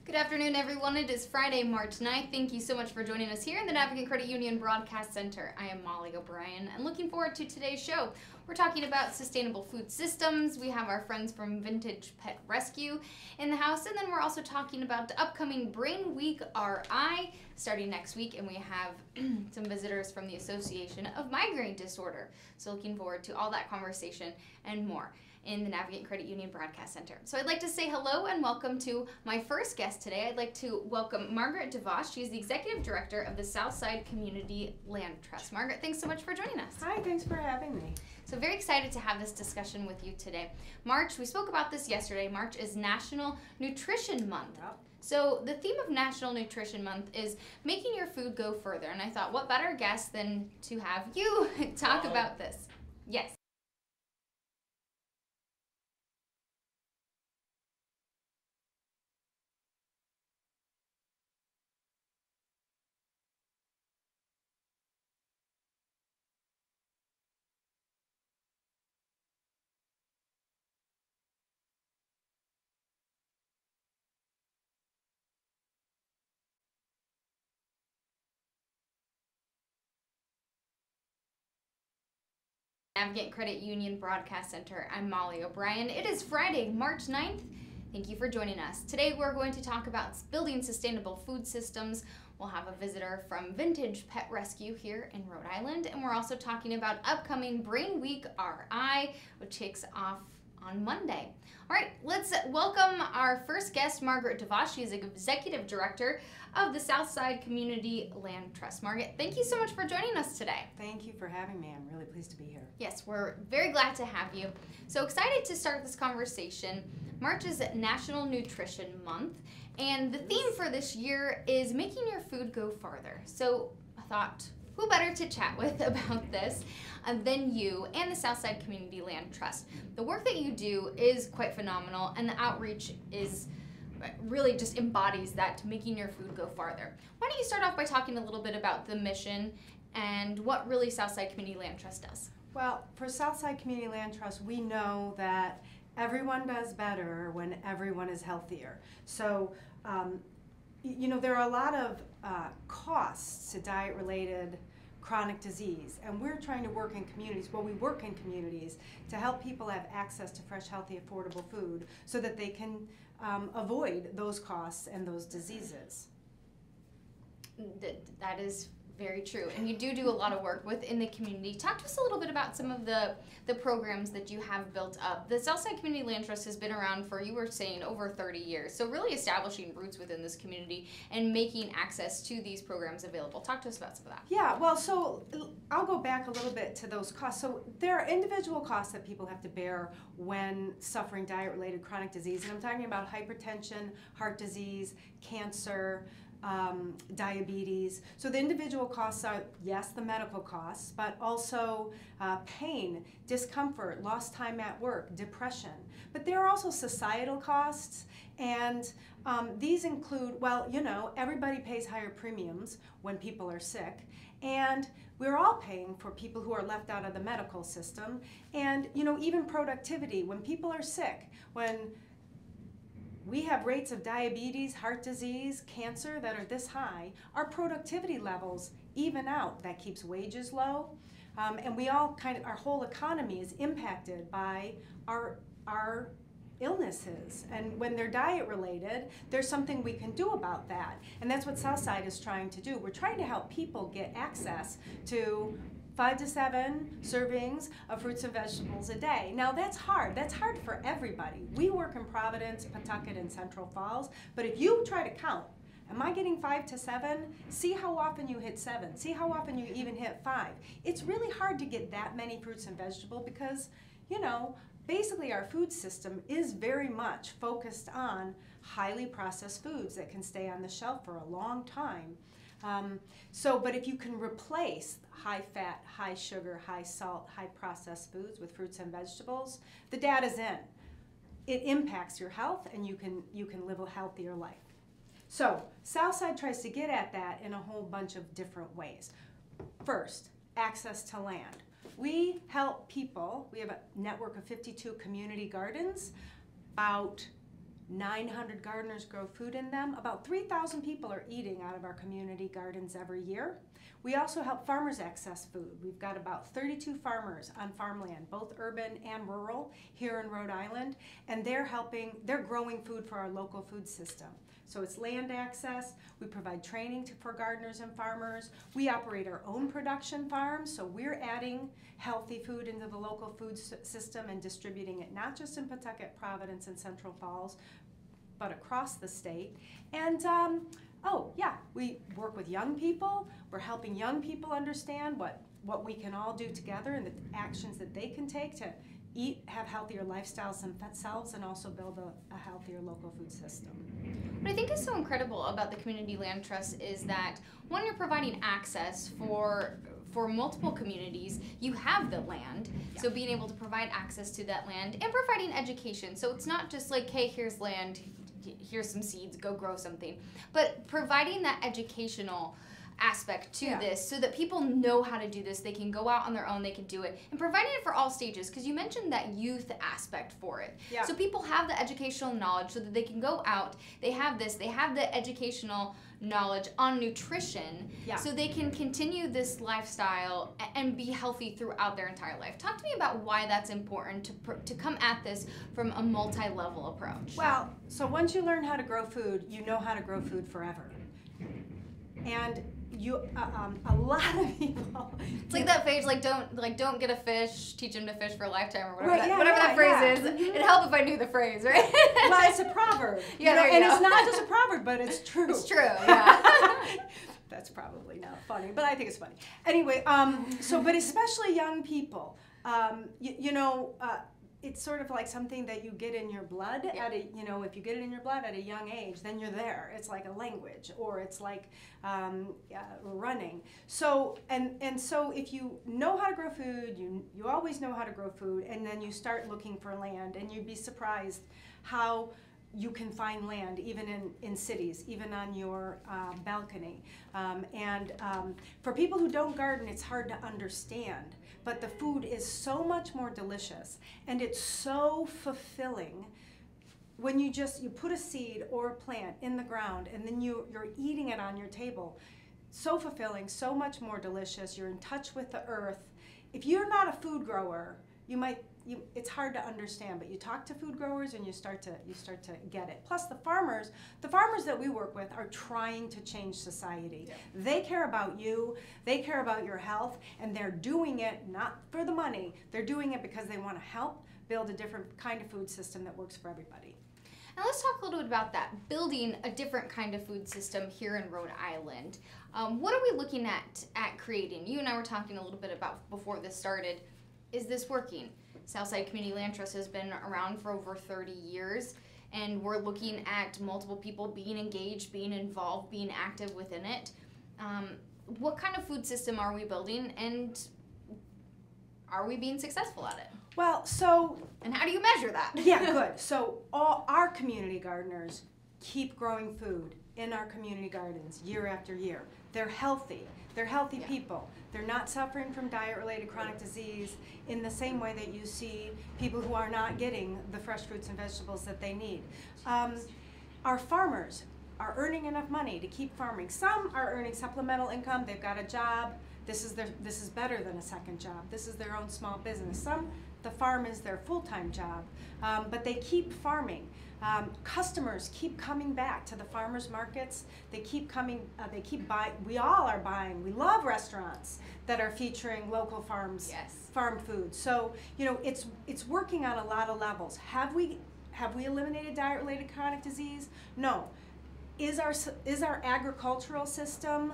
Good afternoon, everyone. It is Friday, March 9th. Thank you so much for joining us here in the Navigant Credit Union Broadcast Center. I am Molly O'Brien, and looking forward to today's show. We're talking about sustainable food systems. We have our friends from Vintage Pet Rescue in the house, and then we're also talking about the upcoming Brain Week RI starting next week, and we have some visitors from the Association of Migraine Disorder. So looking forward to all that conversation and more in the Navigant Credit Union Broadcast Center. So I'd like to say hello and welcome to my first guest today. I'd like to welcome Margaret DeVos. She's the Executive Director of the Southside Community Land Trust. Margaret, thanks so much for joining us. Hi, thanks for having me. So very excited to have this discussion with you today. March, we spoke about this yesterday, March is National Nutrition Month. Yep. So the theme of National Nutrition Month is making your food go further. And I thought, what better guest than to have you talk about this? Yes. Navigant Credit Union Broadcast Center. I'm Molly O'Brien. It is Friday, March 9th. Thank you for joining us. Today we're going to talk about building sustainable food systems. We'll have a visitor from Vintage Pet Rescue here in Rhode Island, and we're also talking about upcoming Brain Week RI, which kicks off on Monday. All right, let's welcome our first guest, Margaret DeVos. She is Executive Director of the Southside Community Land Trust. Margaret, thank you so much for joining us today. Thank you for having me. I'm really pleased to be here. Yes, we're very glad to have you. So excited to start this conversation. March is National Nutrition Month, and the theme for this year is making your food go farther. So I thought, who better to chat with about this than you and the Southside Community Land Trust. The work that you do is quite phenomenal, and the outreach is really just embodies that, making your food go farther. Why don't you start off by talking a little bit about the mission and what really Southside Community Land Trust does? Well, for Southside Community Land Trust, we know that everyone does better when everyone is healthier. So, there are a lot of costs to diet-related chronic disease, and we're trying to work in communities, we work in communities to help people have access to fresh, healthy, affordable food so that they can avoid those costs and those diseases. That is very true, and you do a lot of work within the community. Talk to us a little bit about some of the programs that you have built up. The Southside Community Land Trust has been around for, you were saying, over 30 years, so really establishing roots within this community and making access to these programs available. Talk to us about some of that. Yeah, well, so I'll go back a little bit to those costs. So there are individual costs that people have to bear when suffering diet-related chronic disease, and I'm talking about hypertension, heart disease, cancer, diabetes. So the individual costs are, yes, the medical costs, but also pain, discomfort, lost time at work, depression. But there are also societal costs, and these include, everybody pays higher premiums when people are sick, and we're all paying for people who are left out of the medical system, and even productivity. When people are sick, when we have rates of diabetes, heart disease, cancer that are this high, our productivity levels even out. That keeps wages low. And we all our whole economy is impacted by our illnesses. And when they're diet related, there's something we can do about that. And that's what Southside is trying to do. We're trying to help people get access to 5 to 7 servings of fruits and vegetables a day. Now that's hard. That's hard for everybody. We work in Providence, Pawtucket, and Central Falls, but if you try to count, am I getting 5 to 7? See how often you hit 7. See how often you even hit 5. It's really hard to get that many fruits and vegetables because, basically our food system is very much focused on highly processed foods that can stay on the shelf for a long time. But if you can replace high fat, high sugar, high salt, high processed foods with fruits and vegetables, the data's in. It impacts your health, and you can live a healthier life. So Southside tries to get at that in a whole bunch of different ways. First, access to land. We help people. We have a network of 52 community gardens. About 900 gardeners grow food in them. About 3,000 people are eating out of our community gardens every year. We also help farmers access food. We've got about 32 farmers on farmland, both urban and rural, here in Rhode Island, and they're growing food for our local food system. So it's land access. We provide training for gardeners and farmers. We operate our own production farms, so we're adding healthy food into the local food system and distributing it not just in Pawtucket, Providence, and Central Falls, but across the state. And oh yeah, we work with young people. We're helping young people understand what we can all do together and the actions that they can take to eat, have healthier lifestyles themselves, and also build a healthier local food system. What I think is so incredible about the Community Land Trust is that, one, you're providing access for multiple communities. You have the land, so being able to provide access to that land and providing education. So it's not just like, hey, here's land, here's some seeds, go grow something, but providing that educational aspect to this so that people know how to do this. They can go out on their own, they can do it, and providing it for all stages, because you mentioned that youth aspect for it. So people have the educational knowledge so that they can go out, they have the educational knowledge on nutrition so they can continue this lifestyle and be healthy throughout their entire life. Talk to me about why that's important to come at this from a multi-level approach. Well, so once you learn how to grow food, you know how to grow food forever. And a lot of people. It's like that phrase, don't get a fish, teach him to fish for a lifetime, or whatever that phrase is. It'd help if I knew the phrase, right? Well, it's a proverb. It's not just a proverb, but it's true. It's true, yeah. That's probably not funny, but I think it's funny. Anyway, but especially young people, it's sort of like something that you get in your blood if you get it in your blood at a young age, then you're there. It's like a language, or it's like running. So so if you know how to grow food, you always know how to grow food, and then you start looking for land, and you'd be surprised how you can find land even in cities, even on your balcony. For people who don't garden, it's hard to understand. But the food is so much more delicious, and it's so fulfilling when you put a seed or a plant in the ground, and then you're eating it on your table. So fulfilling, so much more delicious. You're in touch with the earth. If you're not a food grower, it's hard to understand, but you talk to food growers and you start to get it. Plus the farmers that we work with are trying to change society. They care about you, they care about your health, and they're doing it not for the money. They're doing it because they want to help build a different kind of food system that works for everybody. Now let's talk a little bit about that, building a different kind of food system here in Rhode Island. What are we looking at creating? You and I were talking a little bit about before this started. Is this working? Southside Community Land Trust has been around for over 30 years, and we're looking at multiple people being engaged, being involved, being active within it. What kind of food system are we building, and are we being successful at it? Well, and how do you measure that? Yeah, good. So all our community gardeners keep growing food in our community gardens year after year. They're healthy. They're healthy people. They're not suffering from diet-related chronic disease in the same way that you see people who are not getting the fresh fruits and vegetables that they need. Our farmers are earning enough money to keep farming. Some are earning supplemental income. They've got a job. This is better than a second job. This is their own small business. Some, the farm is their full-time job, but they keep farming. Customers keep coming back to the farmers markets. They keep coming, they keep buying. We all are buying. We love restaurants that are featuring local farms, farm food. So, it's working on a lot of levels. Have we eliminated diet-related chronic disease? No. Is our agricultural system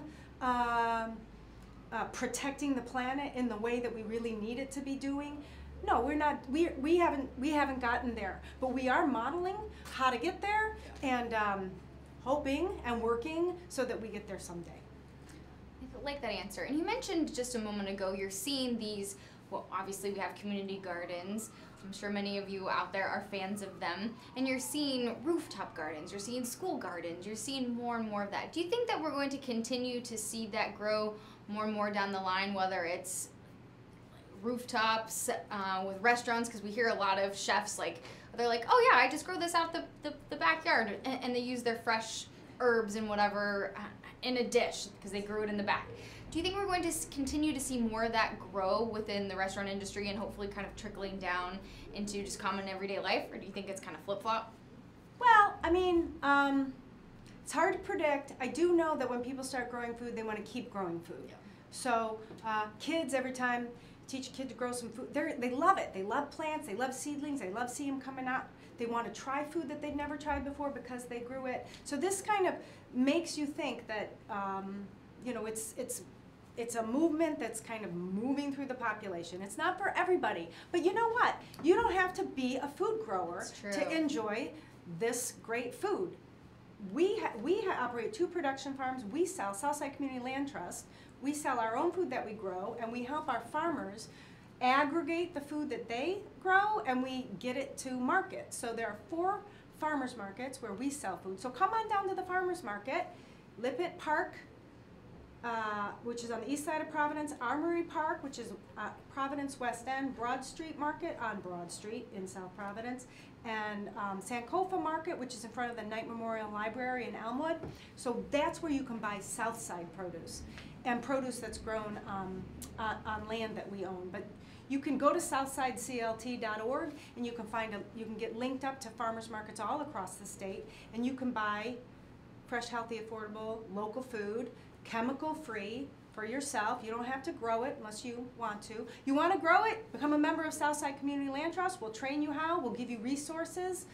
protecting the planet in the way that we really need it to be doing? No, we're not. We haven't gotten there, but we are modeling how to get there, and hoping and working so that we get there someday. I like that answer. And you mentioned just a moment ago, you're seeing these. Well, obviously we have community gardens. I'm sure many of you out there are fans of them. And you're seeing rooftop gardens. You're seeing school gardens. You're seeing more and more of that. Do you think that we're going to continue to see that grow more and more down the line, whether it's rooftops with restaurants, because we hear a lot of chefs they're like, oh yeah, I just grow this out the backyard, and they use their fresh herbs and whatever in a dish because they grew it in the back. Do you think we're going to continue to see more of that grow within the restaurant industry and hopefully kind of trickling down into just common everyday life, or do you think it's kind of flip-flop? Well, I mean, it's hard to predict. I do know that when people start growing food, they want to keep growing food. Yeah. So kids, every time teach a kid to grow some food, they love it. They love plants, they love seedlings, they love seeing them coming out. They want to try food that they've never tried before because they grew it. So this kind of makes you think that, it's a movement that's kind of moving through the population. It's not for everybody. But you know what? You don't have to be a food grower to enjoy this great food. We operate 2 production farms. We sell Southside Community Land Trust. We sell our own food that we grow, and we help our farmers aggregate the food that they grow, and we get it to market. So there are 4 farmers markets where we sell food. So come on down to the farmers market, Lippett Park, which is on the east side of Providence, Armory Park, which is Providence West End, Broad Street Market on Broad Street in South Providence, and Sankofa Market, which is in front of the Knight Memorial Library in Elmwood. So that's where you can buy Southside produce, and produce that's grown on land that we own. But you can go to southsideclt.org, and you can get linked up to farmers markets all across the state, and you can buy fresh, healthy, affordable, local food, chemical-free for yourself. You don't have to grow it unless you want to. You want to grow it? Become a member of Southside Community Land Trust. We'll train you how. We'll give you resources.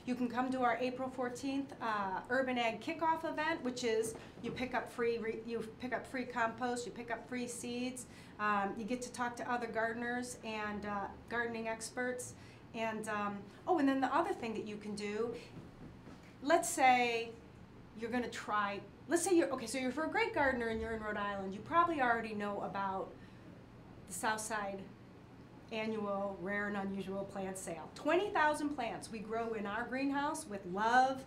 You can come to our April 14th Urban Ag Kickoff event, which is you pick up free compost, you pick up free seeds, you get to talk to other gardeners and gardening experts, and and then the other thing that you can do, let's say you're going to try. Let's say so you're for a great gardener and you're in Rhode Island, you probably already know about the Southside annual rare and unusual plant sale. 20,000 plants we grow in our greenhouse with love,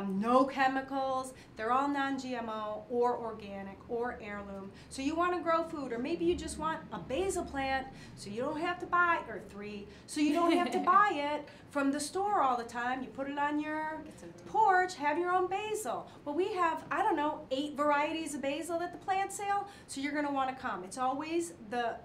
no chemicals. They're all non-GMO or organic or heirloom. So you want to grow food, or maybe you just want a basil plant so you don't have to buy, or 3, so you don't have to buy it from the store all the time. You put it on your porch, have your own basil. Well, we have, 8 varieties of basil at the plant sale, so you're going to want to come. It's always the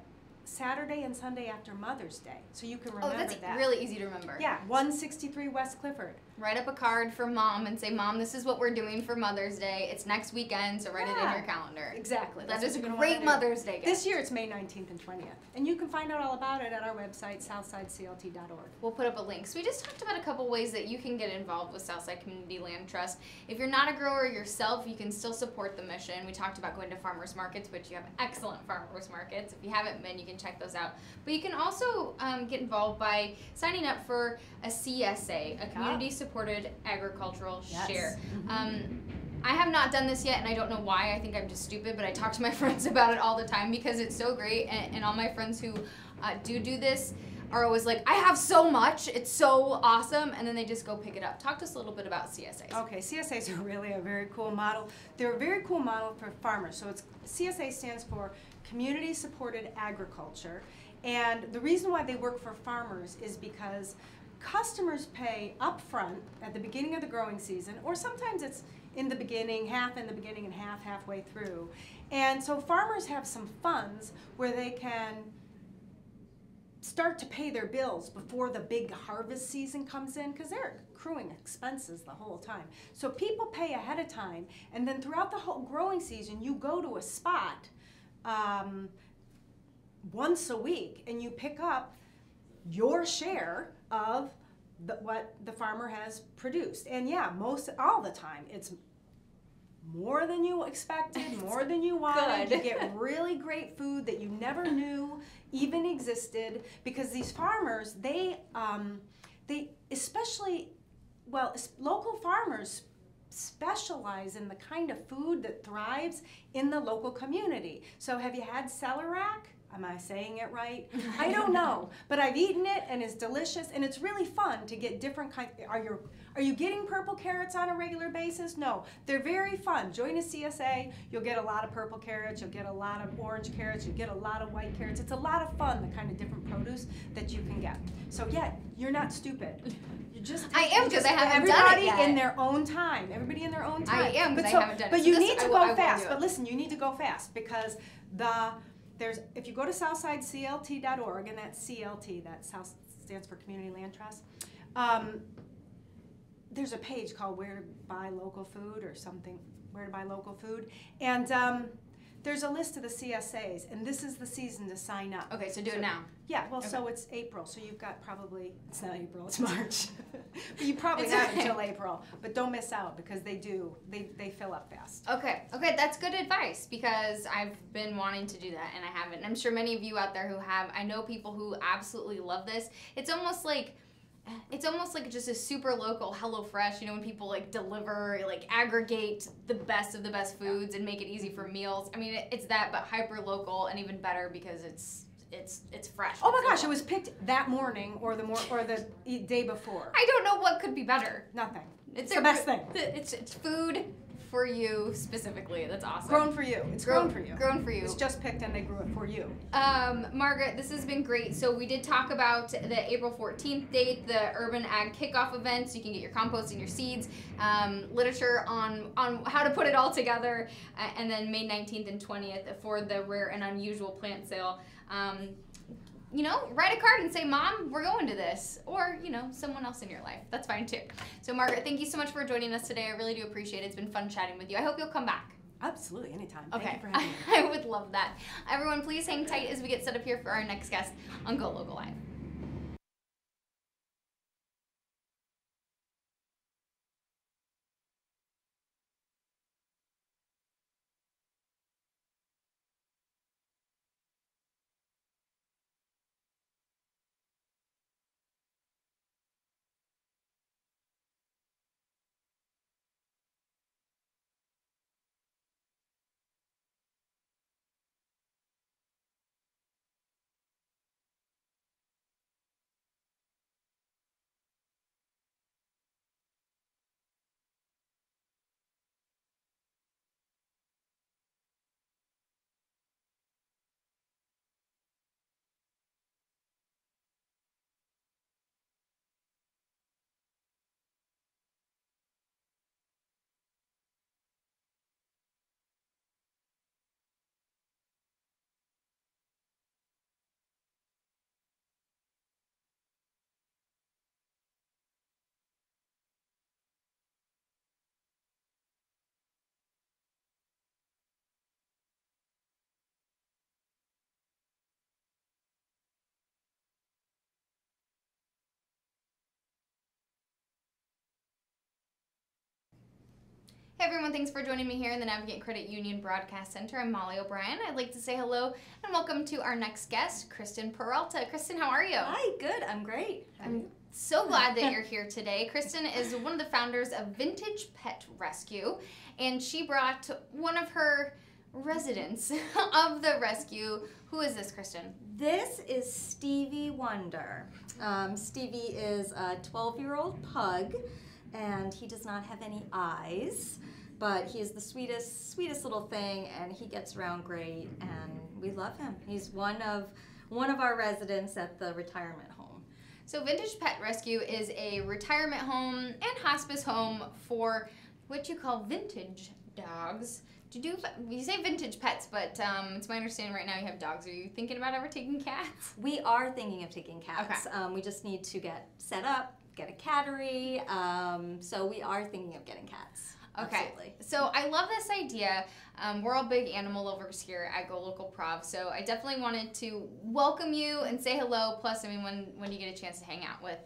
Saturday and Sunday after Mother's Day, so you can remember that. Oh, that's really easy to remember. Yeah, 163 West Clifford. Write up a card for Mom and say, Mom, this is what we're doing for Mother's Day. It's next weekend, so write it in your calendar. Exactly. That is a great Mother's Day gift. This year it's May 19th and 20th. And you can find out all about it at our website, southsideclt.org. We'll put up a link. So we just talked about a couple ways that you can get involved with Southside Community Land Trust. If you're not a grower yourself, you can still support the mission. We talked about going to farmers markets, which you have excellent farmers markets. If you haven't been, you can check those out. But you can also get involved by signing up for a CSA, a community-supported agricultural share. I have not done this yet, and I don't know why. I think I'm just stupid, but I talk to my friends about it all the time because it's so great, and all my friends who do this are always like, I have so much, it's so awesome, and then they just go pick it up. Talk to us a little bit about CSAs. Okay, CSAs are really a very cool model. They're a very cool model for farmers. So CSA stands for Community Supported Agriculture, and the reason why they work for farmers is because customers pay upfront at the beginning of the growing season, or sometimes it's in the beginning, half in the beginning and half halfway through. And so farmers have some funds where they can start to pay their bills before the big harvest season comes in, because they're accruing expenses the whole time. So people pay ahead of time, and then throughout the whole growing season, you go to a spot once a week and you pick up your share of what the farmer has produced. And yeah, all the time, it's more than you expected, more than you wanted. You get really great food that you never knew even existed, because these farmers, they especially, local farmers specialize in the kind of food that thrives in the local community. So have you had celeriac? Am I saying it right? I don't know, but I've eaten it and it's delicious and it's really fun to get different kinds. Are you getting purple carrots on a regular basis? No, they're very fun. Join a CSA, you'll get a lot of purple carrots, you'll get a lot of orange carrots, you'll get a lot of white carrots. It's a lot of fun, the kind of different produce that you can get. So yeah, you're not stupid. You just I am, because I haven't done it everybody yet. in their own time. Everybody in their own time. I am, because I haven't done it. But So you this- need to I will go fast. do it. But listen, you need to go fast because if you go to southsideclt.org, and that's CLT, that South stands for Community Land Trust, there's a page called Where to Buy Local Food or something, Where to Buy Local Food, and there's a list of the CSAs, and this is the season to sign up. Okay, so do it now. Yeah, well, Okay. so it's April, so you've got probably, it's not April, it's March. But you probably have until April, but don't miss out because they fill up fast. Okay, that's good advice because I've been wanting to do that and I haven't. And I'm sure many of you out there who have. I know people who absolutely love this. It's almost like just a super local HelloFresh, when people like deliver, like aggregate the best of the best foods and make it easy for meals. I mean, it's that, but hyper local and even better because it's fresh. Oh my gosh, it was picked that morning or the day before. I don't know what could be better. Nothing. It's the best thing. It's food for you specifically. That's awesome. Grown for you. It's grown for you. Grown for you. It's just picked and they grew it for you. Margaret, this has been great. So we did talk about the April 14th date, the Urban Ag Kickoff event, so you can get your compost and your seeds, literature on how to put it all together, and then May 19th and 20th for the Rare and Unusual Plant Sale. Write a card and say, Mom, we're going to this. Or, someone else in your life. That's fine too. So, Margaret, thank you so much for joining us today. I really do appreciate it. It's been fun chatting with you. I hope you'll come back. Absolutely, anytime. Okay. Thank you for having me. I would love that. Everyone, please hang tight as we get set up here for our next guest on Go Local Live. Hey everyone, thanks for joining me here in the Navigate Credit Union Broadcast Center. I'm Molly O'Brien. I'd like to say hello and welcome to our next guest, Kristen Peralta. Kristen, how are you? Hi, good. I'm great. I'm so glad that you're here today. Kristen is one of the founders of Vintage Pet Rescue, and she brought one of her residents of the rescue. Who is this, Kristen? This is Stevie Wonder. Stevie is a 12-year-old pug, and he does not have any eyes, but he is the sweetest little thing, and he gets around great, and we love him. He's one of our residents at the retirement home. So Vintage Pet Rescue is a retirement home and hospice home for what you call vintage dogs. You say vintage pets, but it's my understanding right now you have dogs. Are you thinking about ever taking cats? We are thinking of taking cats. Okay. We just need to get set up, get a cattery, so we are thinking of getting cats. Okay, Absolutely. So I love this idea. We're all big animal lovers here at Go Local Prov, so I definitely wanted to welcome you and say hello. Plus, I mean, when you get a chance to hang out with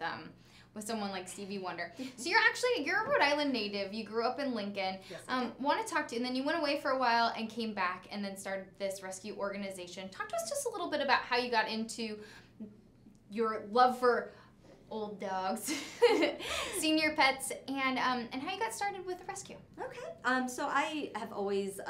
someone like Stevie Wonder. So you're a Rhode Island native. You grew up in Lincoln. Yes, Want to talk to you, and then you went away for a while and came back and then started this rescue organization. Talk to us just a little bit about how you got into your love for old dogs, senior pets, and how you got started with the rescue. Okay. So I have always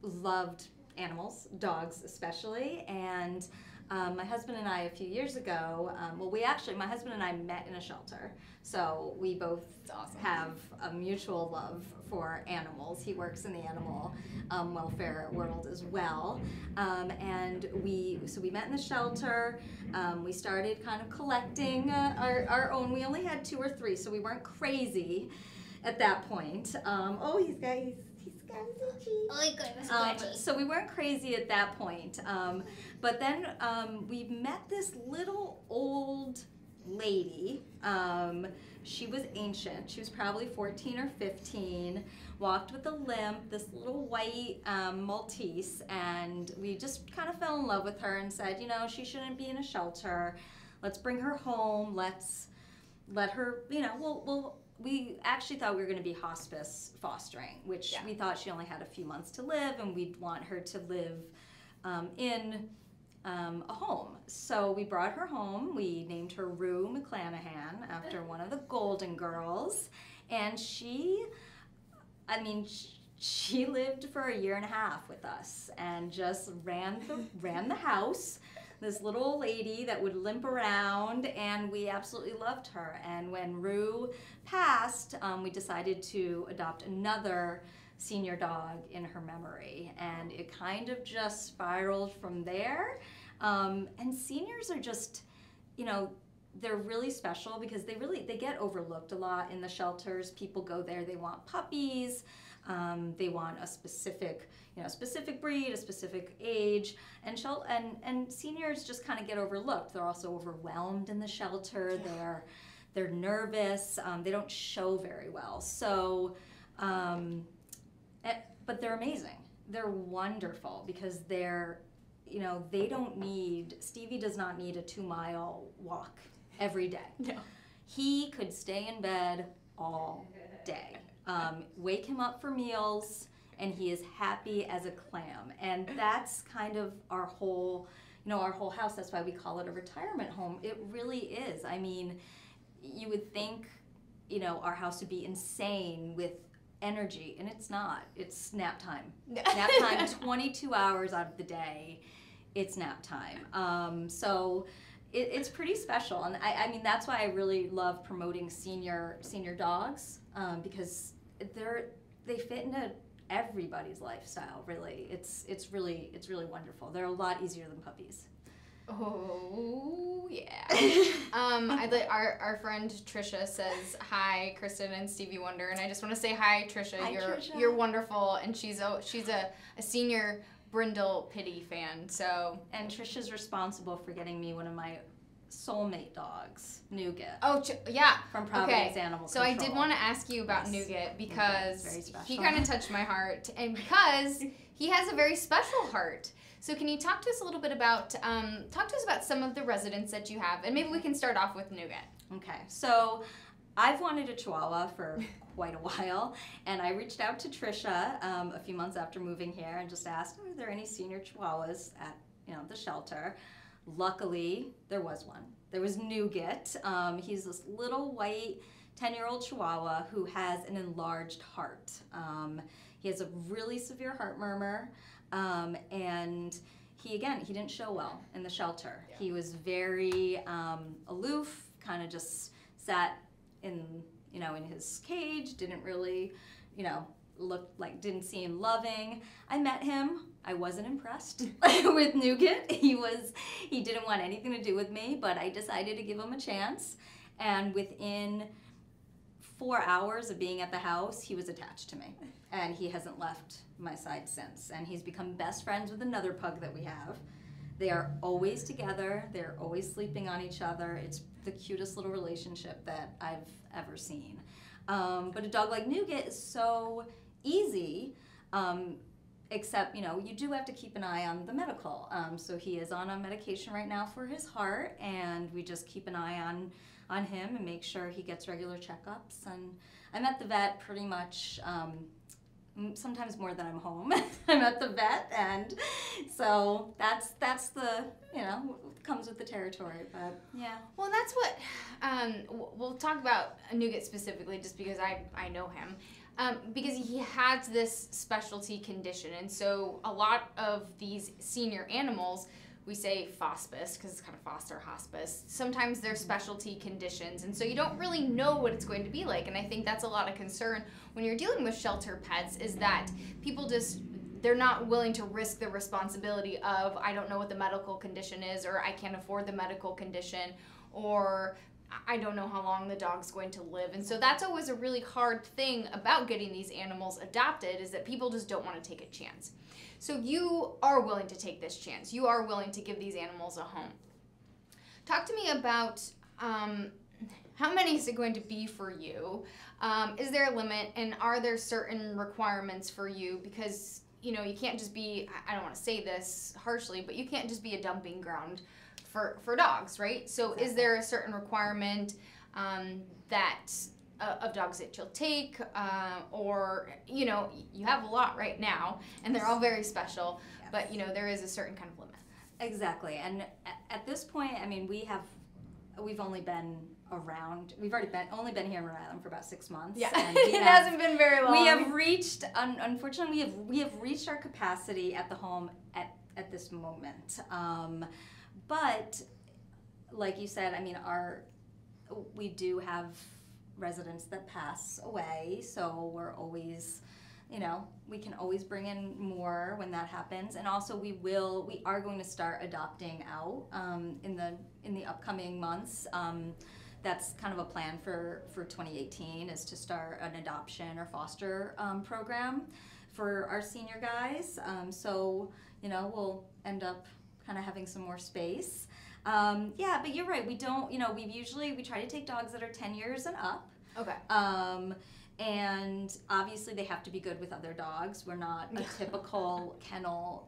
loved animals, dogs especially, and my husband and I a few years ago, my husband and I met in a shelter, so we both have a mutual love for animals. He works in the animal welfare world as well, and we met in the shelter. We started kind of collecting our own. We only had 2 or 3, so we weren't crazy at that point. He's got his so we weren't crazy at that point. But then we met this little old lady. She was ancient. She was probably 14 or 15, walked with a limp, this little white Maltese, and we just kind of fell in love with her and said, you know, she shouldn't be in a shelter. Let's bring her home. Let's let her, you know, we actually thought we were going to be hospice fostering, which we thought she only had a few months to live, and we'd want her to live in a home. So we brought her home. We named her Rue McClanahan after one of the Golden Girls, and she lived for a year and a half with us and just ran the house. This little old lady that would limp around, and we absolutely loved her. And when Rue passed, we decided to adopt another senior dog in her memory, and it kind of just spiraled from there. And seniors are just, you know, they're really special because they get overlooked a lot in the shelters. People go there, they want puppies, they want a specific breed, a specific age, and seniors just kind of get overlooked. They're also overwhelmed in the shelter. They're nervous. They don't show very well. So, but they're amazing. They're wonderful because Stevie does not need a 2-mile walk every day. No. He could stay in bed all day. Wake him up for meals, and he is happy as a clam. And that's kind of our whole house. That's why we call it a retirement home. It really is. I mean, you would think, you know, our house would be insane with energy, and it's not. It's nap time. Nap time 22 hours out of the day. It's nap time. So it's pretty special, and I mean that's why I really love promoting senior dogs, because they fit into everybody's lifestyle. Really, it's really wonderful. They're a lot easier than puppies. Oh yeah. Our friend Trisha says hi, Kristen and Stevie Wonder, and I just want to say hi, Trisha. Hi, Trisha. You're wonderful, and she's a senior Brindle Pity fan. So, and Trisha's responsible for getting me one of my soulmate dogs, Nougat. Oh, yeah. From Providence Animal So Control. I did want to ask you about Nougat because very special. he kind of touched my heart, and because he has a very special heart. So can you talk to us a little bit about some of the residents that you have, and maybe we can start off with Nougat. Okay, so I've wanted a Chihuahua for quite a while, and I reached out to Trisha a few months after moving here and just asked, are there any senior Chihuahuas at the shelter? Luckily, there was one. There was Nougat. He's this little white 10-year-old Chihuahua who has an enlarged heart. He has a really severe heart murmur, and he didn't show well in the shelter. Yeah. He was very aloof, kind of just sat in his cage, didn't really, didn't seem loving. I met him. I wasn't impressed with Nougat. He didn't want anything to do with me, but I decided to give him a chance. And within 4 hours of being at the house, he was attached to me. And he hasn't left my side since. And he's become best friends with another pug that we have. They are always together. They're always sleeping on each other. It's the cutest little relationship that I've ever seen. But a dog like Nougat is so easy, except, you do have to keep an eye on the medical. So he is on a medication right now for his heart, and we just keep an eye on him and make sure he gets regular checkups. And I'm at the vet pretty much, sometimes more than I'm home. I'm at the vet, and so that's the, comes with the territory, but yeah. Well, that's what, we'll talk about Nougat specifically just because I know him. because he has this specialty condition. And so a lot of these senior animals, we say hospice because it's kind of foster hospice. Sometimes they're specialty conditions, and so you don't really know what it's going to be like. And I think that's a lot of concern when you're dealing with shelter pets, is that people they're not willing to risk the responsibility of, I don't know what the medical condition is, or I can't afford the medical condition, or I don't know how long the dog's going to live. And so that's always a really hard thing about getting these animals adopted, is that people just don't want to take a chance. So you are willing to take this chance. You are willing to give these animals a home. Talk to me about how many is it going to be for you? Is there a limit, and are there certain requirements for you? Because, you can't just be, I don't want to say this harshly, but you can't just be a dumping ground for dogs, right? So exactly. Is there a certain requirement of dogs that you'll take, or you have a lot right now, and they're all very special, yes. But there is a certain kind of limit. Exactly, and at this point, I mean, we've only been around. We've only been here in Rhode Island for about 6 months. Yeah, and it hasn't been very long. We have reached, unfortunately, we have reached our capacity at the home at this moment. But like you said, I mean, we do have residents that pass away, so we're always, we can always bring in more when that happens. And also we are going to start adopting out in the upcoming months. That's kind of a plan for 2018, is to start an adoption or foster program for our senior guys. So we'll end up kind of having some more space. Yeah, but you're right. We don't, we try to take dogs that are 10 years and up. Okay. And obviously they have to be good with other dogs. We're not a typical kennel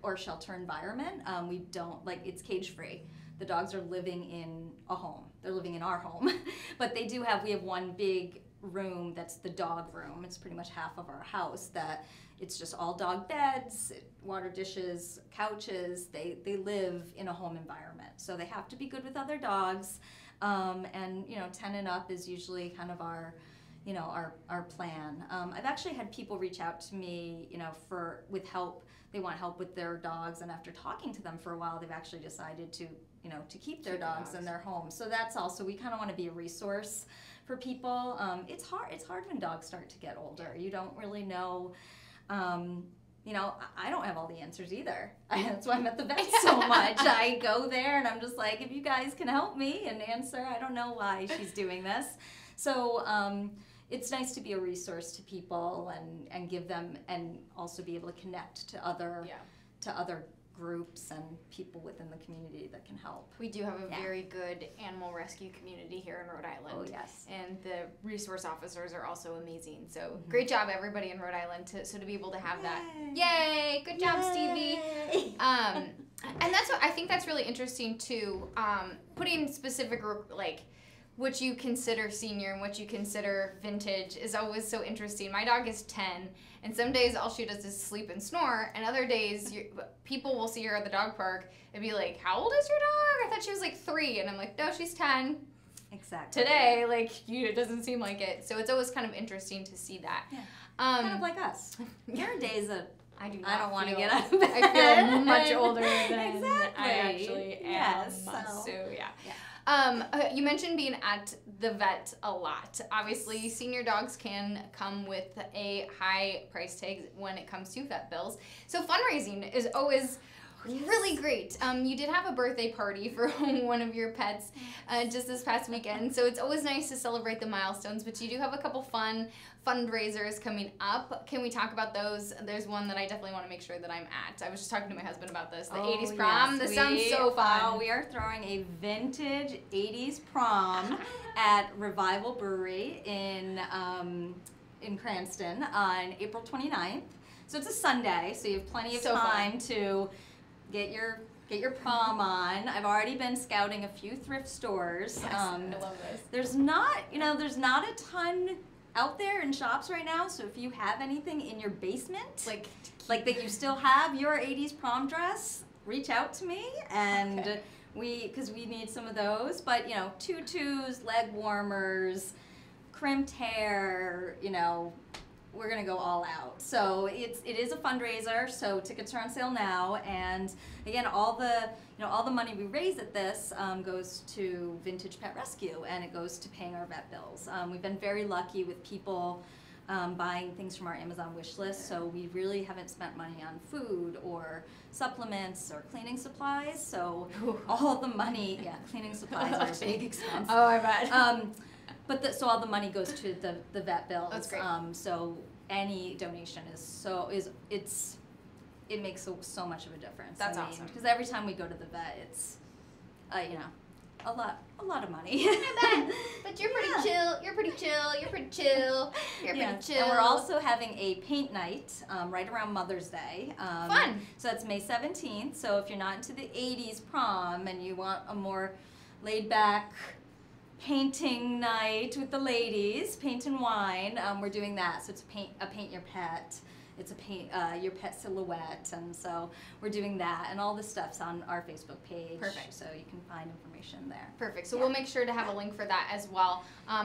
or shelter environment. We don't, it's cage free. The dogs are living in a home. They're living in our home. But we have one big room that's the dog room. It's pretty much half of our house that it's just all dog beds, water dishes, couches. They live in a home environment. So they have to be good with other dogs. And 10 and up is usually kind of our plan. I've actually had people reach out to me, with help. They want help with their dogs, and after talking to them for a while, they've actually decided to keep their dogs in their home. So that's also, we kind of want to be a resource for people. It's hard when dogs start to get older. You don't really know. I don't have all the answers either. That's why I'm at the vet so much. I go there and I'm just like, if you guys can help me and answer, I don't know why she's doing this. So it's nice to be a resource to people and give them, and also be able to connect to other groups and people within the community that can help. We do have a very good animal rescue community here in Rhode Island. Oh, yes. And the resource officers are also amazing. So great job, everybody in Rhode Island, to be able to have that. Yay! Good job, Stevie. And that's what I think that's really interesting too. Putting specific what you consider senior and what you consider vintage is always so interesting. My dog is 10, and some days all she does is sleep and snore, and other days people will see her at the dog park and be like, how old is your dog? I thought she was 3, and I'm like, no, she's 10. Exactly. Today, it doesn't seem like it. So it's always kind of interesting to see that. Yeah. Kind of like us. There are days that I don't want to get out of bed. I feel much older than exactly. I actually am. Yes. So yeah. You mentioned being at the vet a lot. Obviously, senior dogs can come with a high price tag when it comes to vet bills. So fundraising is always really great. You did have a birthday party for one of your pets just this past weekend, so it's always nice to celebrate the milestones, but you do have a couple fun fundraisers coming up. Can we talk about those? There's one that I definitely want to make sure that I'm at. I was just talking to my husband about this, the 80s prom. Yes, this sounds so fun. We are throwing a vintage 80s prom at Revival Brewery in Cranston on April 29th. So it's a Sunday, so you have plenty of time to get your prom on. I've already been scouting a few thrift stores. Yes, I love this. There's not a ton out there in shops right now, so if you have anything in your basement, like that you still have your 80s prom dress, reach out to me, and because we need some of those. But tutus, leg warmers, trimmed hair, you know, we're gonna go all out. So it is a fundraiser. So tickets are on sale now, and again, all the money we raise at this goes to Vintage Pet Rescue, and it goes to paying our vet bills. We've been very lucky with people buying things from our Amazon wish list, so we really haven't spent money on food or supplements or cleaning supplies. So all the money, cleaning supplies are a big expense. Oh, I bet. So all the money goes to the vet bills. That's great. So any donation it makes so much of a difference. That's awesome. Because every time we go to the vet, it's a lot of money. I bet. But you're pretty chill. You're pretty chill. You're pretty chill. You're pretty chill. And we're also having a paint night right around Mother's Day. Fun. So that's May 17th. So if you're not into the 80s prom and you want a more laid back painting night with the ladies, paint and wine, we're doing that. So it's a paint your pet. It's a paint your pet silhouette, and so we're doing that, and all this stuff's on our Facebook page. Perfect. So you can find information there. Perfect. So we'll make sure to have a link for that as well.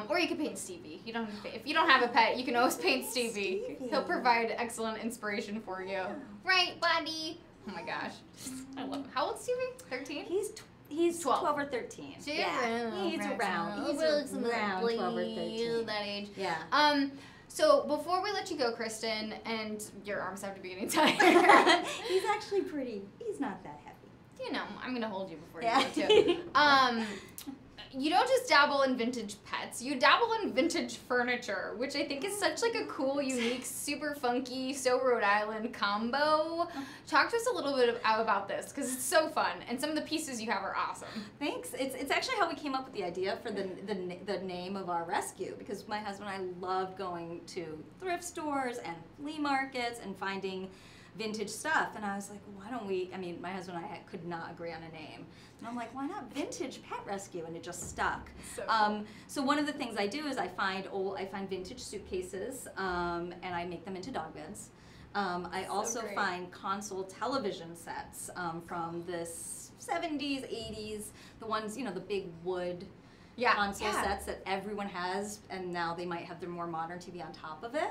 Or you can paint Stevie. You don't have to pay. If you don't have a pet, you can always paint Stevie. He'll provide excellent inspiration for you. Right, buddy? Oh my gosh. I love him. How old's Stevie? 13? He's 12. 12 or 13. So He's around 12 or 13. That age. Yeah. So before we let you go, Kristen, and your arms have to be getting tired. He's actually he's not that heavy. You know, I'm gonna hold you before you go too. You don't just dabble in vintage pets, you dabble in vintage furniture, which I think is such like a cool, unique, super funky, so Rhode Island combo. Talk to us a little bit about this, because it's so fun, and some of the pieces you have are awesome. Thanks. It's actually how we came up with the idea for the name of our rescue, because my husband and I love going to thrift stores and flea markets and finding vintage stuff, and I was like, why don't we, my husband and I could not agree on a name, and I'm like, why not Vintage Pet Rescue, and it just stuck. So cool. So one of the things I do is I find vintage suitcases, and I make them into dog beds. I also find console television sets from the 70s, 80s, the ones, the big wood console sets that everyone has, and now they might have their more modern TV on top of it.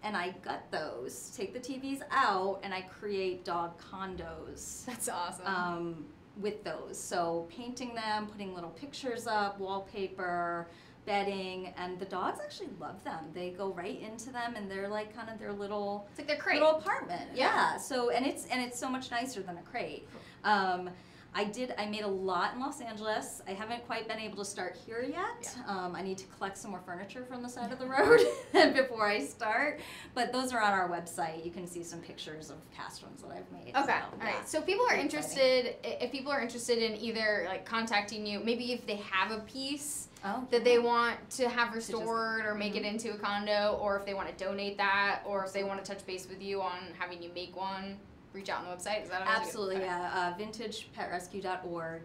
And I gut those, take the TVs out, and I create dog condos. That's awesome. With those. So painting them, putting little pictures up, wallpaper, bedding, and the dogs actually love them. They go right into them, and they're like kind of their little, it's like their crate. Little apartment. Yeah. So and it's so much nicer than a crate. Cool. I made a lot in Los Angeles. I haven't quite been able to start here yet. Yeah. I need to collect some more furniture from the side of the road before I start. But those are on our website. You can see some pictures of cast ones that I've made. Okay, So, all right. So people are interested. If people are interested in either like contacting you, maybe if they have a piece that they want to have restored or make it into a condo, or if they want to donate that, or if they want to touch base with you on having you make one, reach out on the website. Is that absolutely? Yeah, vintagepetrescue.org,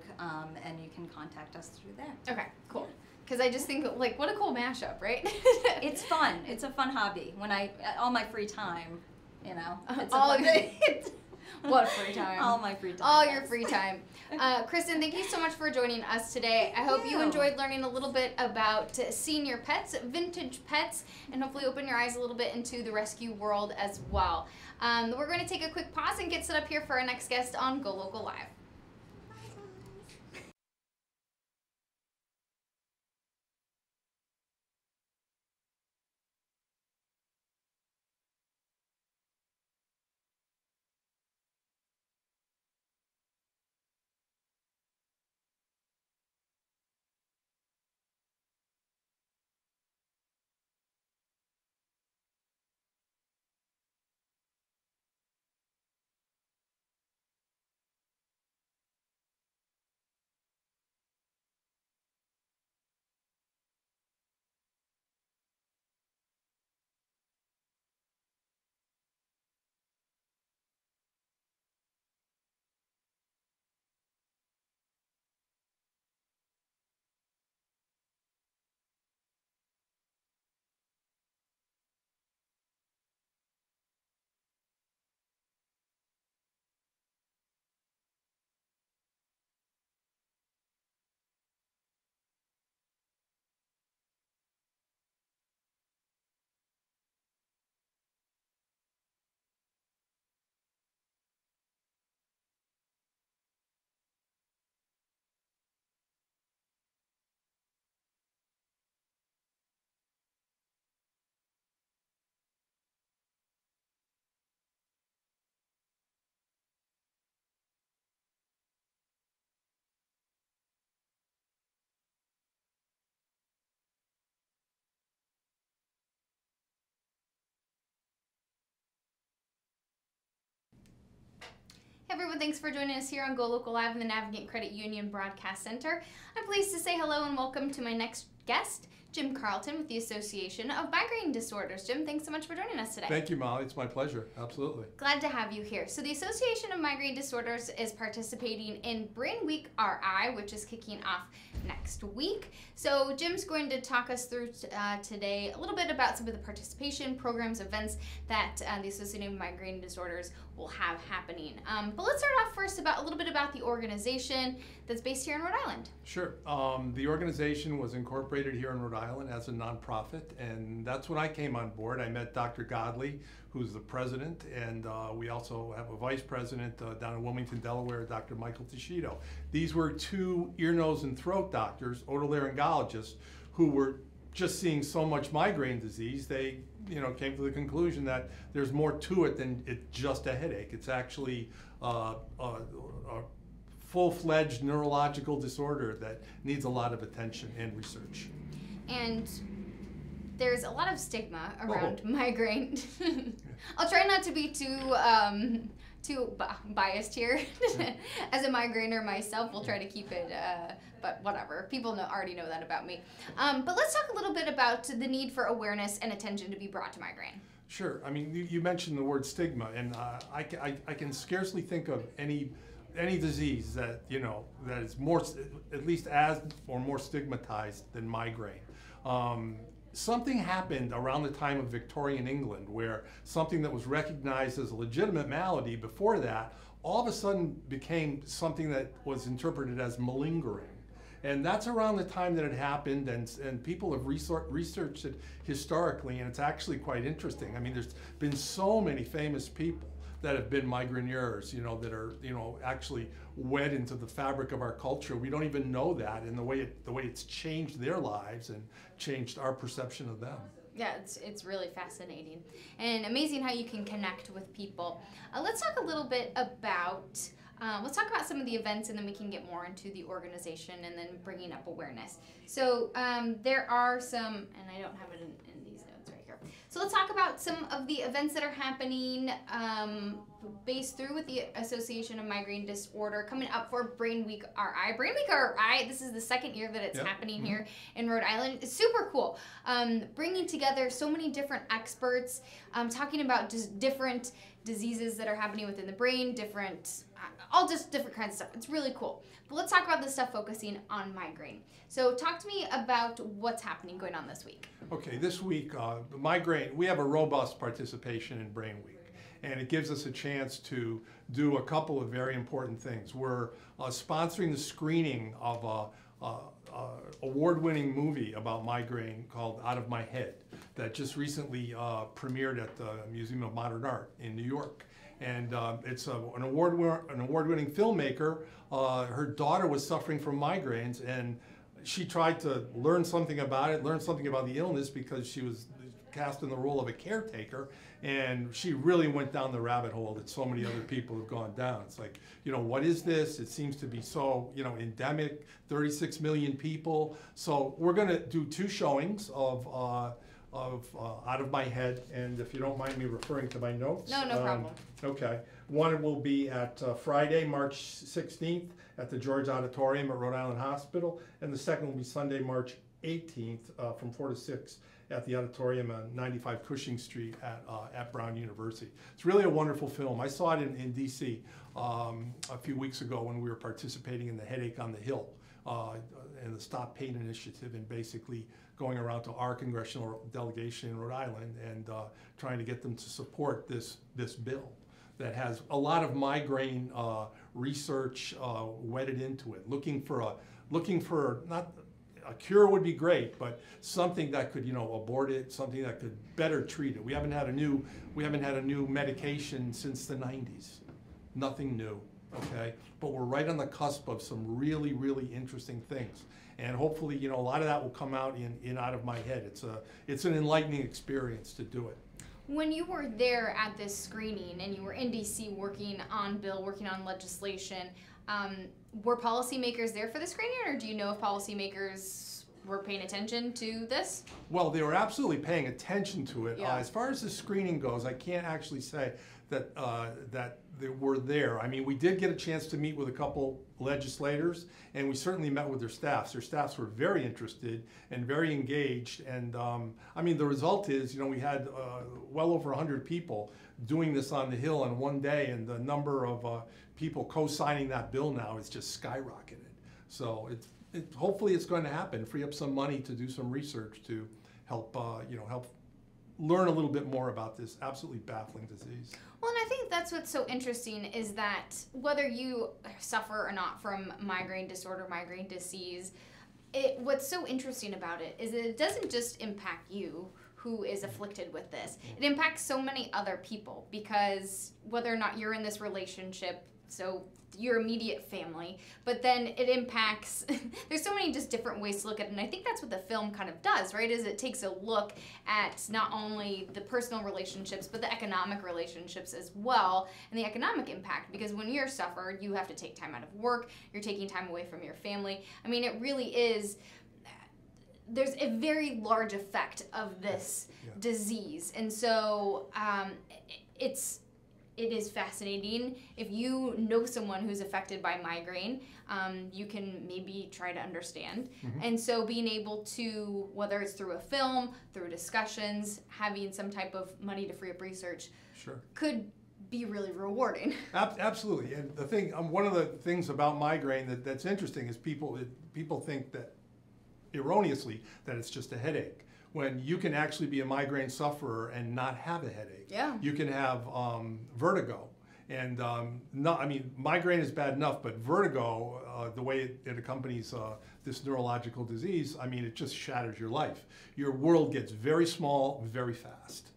and you can contact us through there. Okay, cool. Because I just think, like, what a cool mashup, right? It's fun. It's a fun hobby. When all my free time, it's all a fun thing. What free time? All my free time. All your free time. Kristen, thank you so much for joining us today. I hope you enjoyed learning a little bit about senior pets, vintage pets, and hopefully open your eyes a little bit into the rescue world as well. We're going to take a quick pause and get set up here for our next guest on Go Local Live. everyone, thanks for joining us here on GoLocal Live in the Navigant Credit Union Broadcast Center. I'm pleased to say hello and welcome to my next guest, Jim Carlton with the Association of Migraine Disorders. Jim, thanks so much for joining us today. Thank you, Molly. It's my pleasure. Absolutely. Glad to have you here. So the Association of Migraine Disorders is participating in Brain Week RI, which is kicking off next week. So Jim's going to talk us through today a little bit about some of the participation programs, events that the Association of Migraine Disorders will have happening. But let's start off first about a little bit about the organization that's based here in Rhode Island. Sure. The organization was incorporated here in Rhode Island as a nonprofit, and that's when I came on board. I met Dr. Godley, who's the president, and we also have a vice president down in Wilmington, Delaware, Dr. Michael Tiscito. These were two ear, nose, and throat doctors, otolaryngologists, who were just seeing so much migraine disease. They came to the conclusion that there's more to it than it's just a headache. It's actually a full-fledged neurological disorder that needs a lot of attention and research. And there's a lot of stigma around migraine. I'll try not to be too biased here. As a migrainer myself, we'll try to keep it, but whatever. People already know that about me. But let's talk a little bit about the need for awareness and attention to be brought to migraine. Sure. I mean, you mentioned the word stigma, and I can scarcely think of any disease that that is more, at least as or more stigmatized than migraine. Something happened around the time of Victorian England where something that was recognized as a legitimate malady before that all of a sudden became something that was interpreted as malingering. And that's around the time that it happened, and people have researched it historically, and it's actually quite interesting. I mean, there's been so many famous people that have been migraineurs, that are, actually wed into the fabric of our culture. We don't even know that, and the way it's changed their lives and changed our perception of them. Yeah, it's really fascinating and amazing how you can connect with people. Let's talk a little bit about, let's talk about some of the events, and then we can get more into the organization and then bringing up awareness. So there are some, and I don't have it in these notes right here. So let's talk about some of the events that are happening based through with the Association of Migraine Disorder coming up for Brain Week RI. Brain Week RI, this is the second year that it's happening here in Rhode Island. It's super cool. Bringing together so many different experts, talking about just different diseases that are happening within the brain, all just different kinds of stuff. It's really cool. But let's talk about this stuff focusing on migraine. So talk to me about what's happening going on this week. Okay, this week, the migraine, we have a robust participation in Brain Week, and it gives us a chance to do a couple of very important things. We're sponsoring the screening of a award-winning movie about migraine called Out of My Head that just recently premiered at the Museum of Modern Art in New York. And it's an award-winning filmmaker. Her daughter was suffering from migraines, and she tried to learn something about it, learn something about the illness, because she was cast in the role of a caretaker, and she really went down the rabbit hole that so many other people have gone down. It's like, what is this? It seems to be so, endemic, 36 million people. So we're gonna do two showings of Out of My Head, and if you don't mind me referring to my notes. No problem. Okay. One will be at Friday, March 16th at the George Auditorium at Rhode Island Hospital, and the second will be Sunday, March 18th from 4 to 6 at the auditorium on 95 Cushing Street at Brown University. It's really a wonderful film. I saw it in DC a few weeks ago when we were participating in the Headache on the Hill and the Stop Pain Initiative, and basically going around to our congressional delegation in Rhode Island and trying to get them to support this bill that has a lot of migraine research wedded into it, looking for not a cure would be great, but something that could abort it, something that could better treat it. We haven't had a new medication since the 90s. Nothing new, okay? But we're right on the cusp of some really, really interesting things. And hopefully, a lot of that will come out in Out of My Head. It's an enlightening experience to do it. When you were there at this screening and you were in DC working on legislation, were policymakers there for the screening, or do you know if policymakers were paying attention to this? Well, they were absolutely paying attention to it. Yeah. As far as the screening goes, I can't actually say that that they were there. I mean, we did get a chance to meet with a couple legislators, and we certainly met with their staffs. Their staffs were very interested and very engaged. And I mean, the result is, you know, we had well over 100 people doing this on the Hill in one day, and the number of people co-signing that bill now is just skyrocketed. So hopefully it's going to happen. Free up some money to do some research to help help learn a little bit more about this absolutely baffling disease. Well, and I think that's what's so interesting is that whether you suffer or not from migraine disorder, migraine disease, what's so interesting about it is that it doesn't just impact you who is afflicted with this. It impacts so many other people, because whether or not you're in this relationship, so your immediate family, but then it impacts, there's so many just different ways to look at it, and I think that's what the film kind of does, right, is it takes a look at not only the personal relationships, but the economic relationships as well, and the economic impact, because when you're suffered, you have to take time out of work, you're taking time away from your family. I mean, it really is, there's a very large effect of this disease, and so it is fascinating. If you know someone who's affected by migraine, you can maybe try to understand. Mm-hmm. And so being able to, whether it's through a film, through discussions, having some type of money to free up research, could be really rewarding. Absolutely. And the thing, one of the things about migraine that's interesting is people think that, erroneously, that it's just a headache, when you can actually be a migraine sufferer and not have a headache. Yeah. You can have vertigo. And migraine is bad enough, but vertigo, the way it accompanies this neurological disease, I mean, it just shatters your life. Your world gets very small, very fast.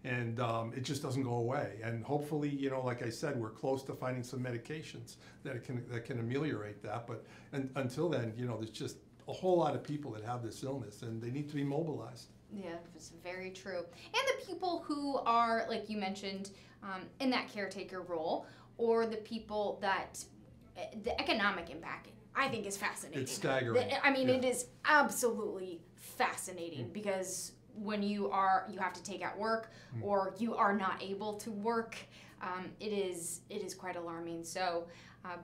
And it just doesn't go away. And hopefully, you know, like I said, we're close to finding some medications that can ameliorate that. But until then, you know, there's just a whole lot of people that have this illness, and they need to be mobilized. Yeah, it's very true. And the people who are, like you mentioned, in that caretaker role, or the people that, the economic impact, I think is fascinating. It's staggering. It is absolutely fascinating, because when you have to take out work, or you are not able to work, it is quite alarming. So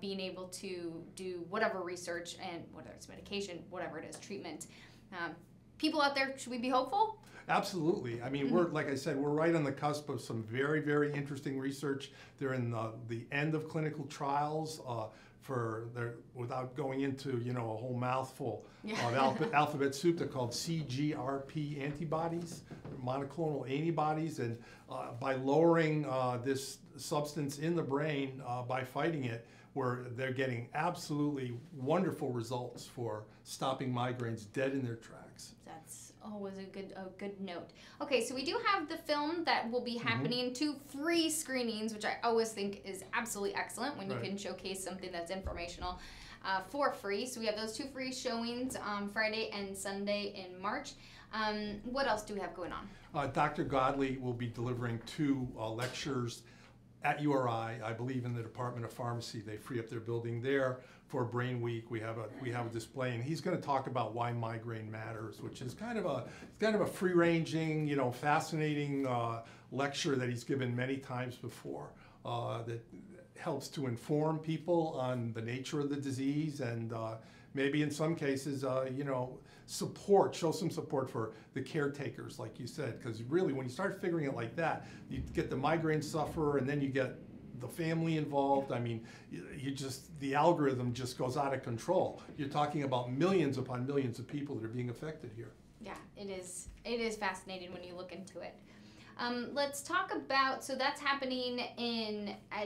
being able to do whatever research, and whether it's medication, whatever it is, treatment, people out there, should we be hopeful? Absolutely. I mean, like I said, we're right on the cusp of some very, very interesting research. They're in the end of clinical trials without going into, you know, a whole mouthful of alphabet soup. They're called CGRP antibodies, monoclonal antibodies, and by lowering this substance in the brain, by fighting it, where they're getting absolutely wonderful results for stopping migraines dead in their tracks. That's always a good note. Okay, so we do have the film that will be happening, 2 free screenings, which I always think is absolutely excellent when you can showcase something that's informational for free. So we have those 2 free showings on Friday and Sunday in March. What else do we have going on? Dr. Godley will be delivering 2 lectures at URI, I believe in the Department of Pharmacy. They free up their building there for Brain Week. We have a display, and he's going to talk about why migraine matters, which is kind of a free-ranging, you know, fascinating lecture that he's given many times before, that helps to inform people on the nature of the disease, and maybe in some cases, you know, show some support for the caretakers, like you said, because really when you start figuring it like that, you get the migraine sufferer, and then you get the family involved. I mean, the algorithm just goes out of control. You're talking about millions upon millions of people that are being affected here. Yeah, it is fascinating when you look into it. Let's talk about, so that's happening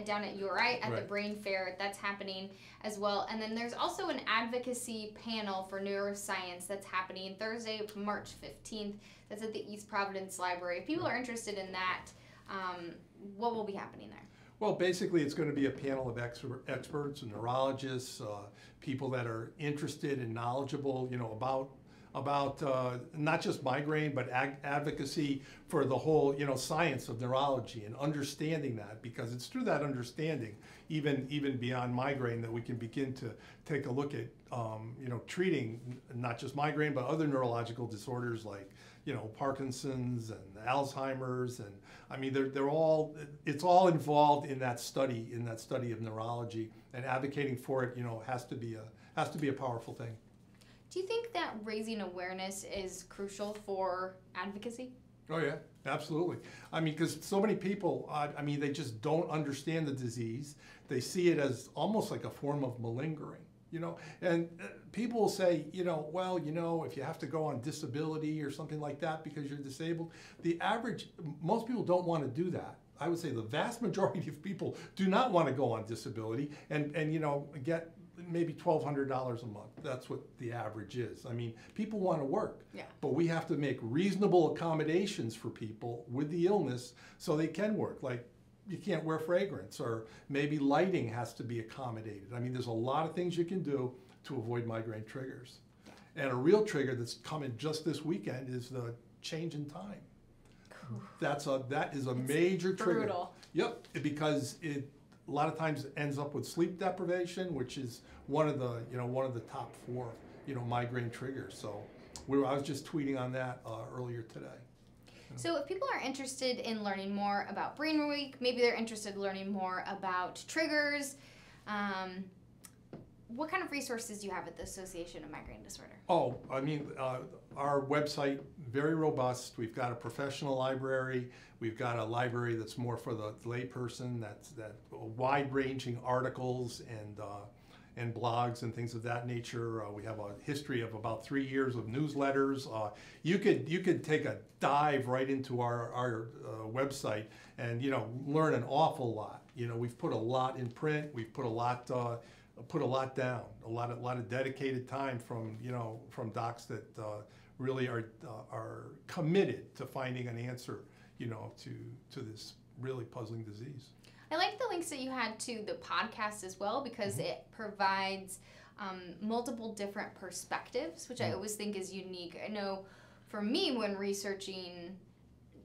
down at URI at the Brain Fair. That's happening as well. And then there's also an advocacy panel for neuroscience that's happening Thursday, March 15th. That's at the East Providence Library. If people are interested in that, what will be happening there? Well, basically, it's going to be a panel of experts and neurologists, people that are interested and knowledgeable, you know, about not just migraine, but advocacy for the whole, science of neurology and understanding that, because it's through that understanding, even beyond migraine, that we can begin to take a look at, treating not just migraine, but other neurological disorders like, Parkinson's and Alzheimer's, and I mean, it's all involved in that study of neurology, and advocating for it, has to be a powerful thing. Do you think that raising awareness is crucial for advocacy? Oh yeah, absolutely. I mean, because so many people, they just don't understand the disease. They see it as almost like a form of malingering, and people will say, if you have to go on disability or something like that because you're disabled, most people don't want to do that. I would say the vast majority of people do not want to go on disability and get maybe $1,200 a month. That's what the average is. I mean, people want to work, but we have to make reasonable accommodations for people with the illness so they can work. Like, you can't wear fragrance, or maybe lighting has to be accommodated. I mean, there's a lot of things you can do to avoid migraine triggers. And a real trigger that's coming just this weekend is the change in time. That is a major trigger. Brutal. Yep, because it a lot of times ends up with sleep deprivation, which is one of the top 4 migraine triggers. So I was just tweeting on that earlier today. So if people are interested in learning more about Brain Week, maybe they're interested in learning more about triggers, what kind of resources do you have at the Association of Migraine Disorder? Oh, I mean, our website, very robust. We've got a professional library. We've got a library that's more for the layperson. That's wide-ranging articles and blogs and things of that nature. We have a history of about 3 years of newsletters. You could take a dive right into our website and learn an awful lot. We've put a lot in print. We've put a lot down. A lot of dedicated time from docs that really are committed to finding an answer to this really puzzling disease. I like the links that you had to the podcast as well, because it provides multiple different perspectives, which I always think is unique. I know for me, when researching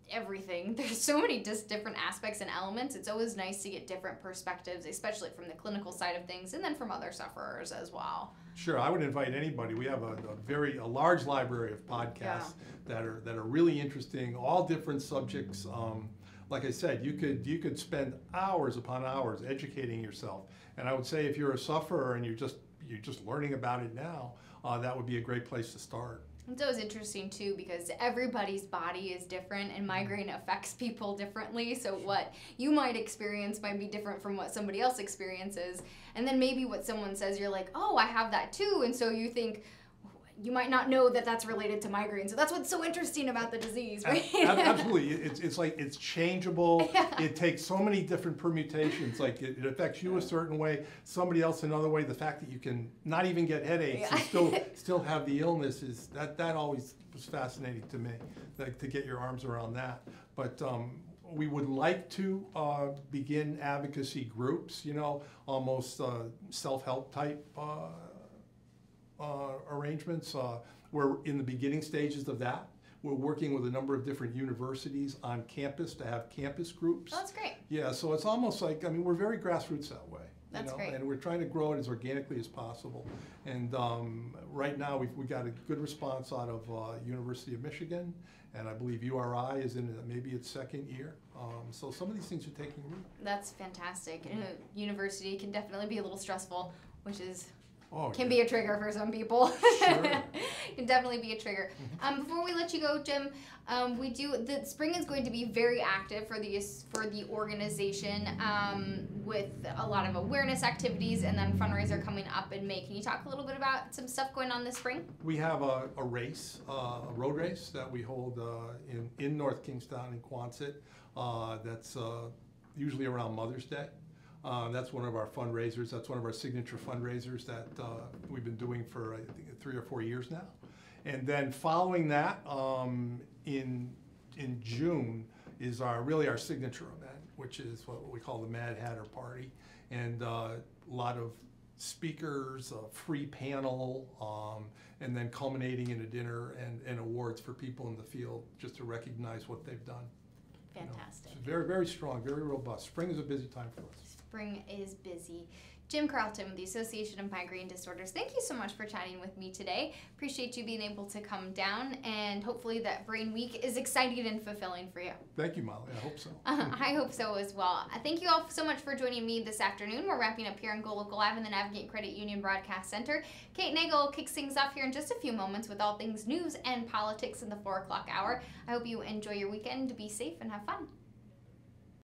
everything, there's so many just different aspects and elements. It's always nice to get different perspectives, especially from the clinical side of things, and then from other sufferers as well. Sure, I would invite anybody. We have a large library of podcasts that are really interesting, all different subjects. Like I said, you could spend hours upon hours educating yourself. And I would say if you're a sufferer and you're just learning about it now, that would be a great place to start. It's always interesting too, because everybody's body is different and migraine affects people differently. So what you might experience might be different from what somebody else experiences. And then maybe what someone says, you're like, oh, I have that too. And so you think, you might not know that that's related to migraine. So that's what's so interesting about the disease, right? Absolutely. It's like it's changeable. Yeah. It takes so many different permutations. Like it affects you a certain way, somebody else another way. The fact that you can not even get headaches and still have the illness is that always was fascinating to me, like, to get your arms around that. But we would like to begin advocacy groups, almost self-help type arrangements. We're in the beginning stages of that. We're working with a number of different universities on campus to have campus groups. Oh, that's great. Yeah, so it's almost like, we're very grassroots that way. That's great. And we're trying to grow it as organically as possible. And right now we've got a good response out of University of Michigan, and I believe URI is in maybe its second year. So some of these things are taking root. That's fantastic. University can definitely be a little stressful, which is can be a trigger for some people. Sure. Can definitely be a trigger. Before we let you go, Jim, the spring is going to be very active for the organization, with a lot of awareness activities, and then fundraiser coming up in May. Can you talk a little bit about some stuff going on this spring? We have a race, a road race that we hold in North Kingstown in Quonset. That's usually around Mother's Day. That's one of our fundraisers. That's one of our signature fundraisers that we've been doing for, I think, 3 or 4 years now. And then following that, in June is our signature event, which is what we call the Mad Hatter Party. And a lot of speakers, a free panel, and then culminating in a dinner and awards for people in the field just to recognize what they've done. Fantastic. It's very, very strong, very robust. Spring is a busy time for us. Spring is busy. Jim Carlton with the Association of Migraine Disorders, thank you so much for chatting with me today. Appreciate you being able to come down, and hopefully that Brain Week is exciting and fulfilling for you. Thank you, Molly. I hope so. I hope so as well. Thank you all so much for joining me this afternoon. We're wrapping up here in GoLocal Live in the Navigate Credit Union Broadcast Center. Kate Nagel kicks things off here in just a few moments with all things news and politics in the 4 o'clock hour. I hope you enjoy your weekend. Be safe and have fun.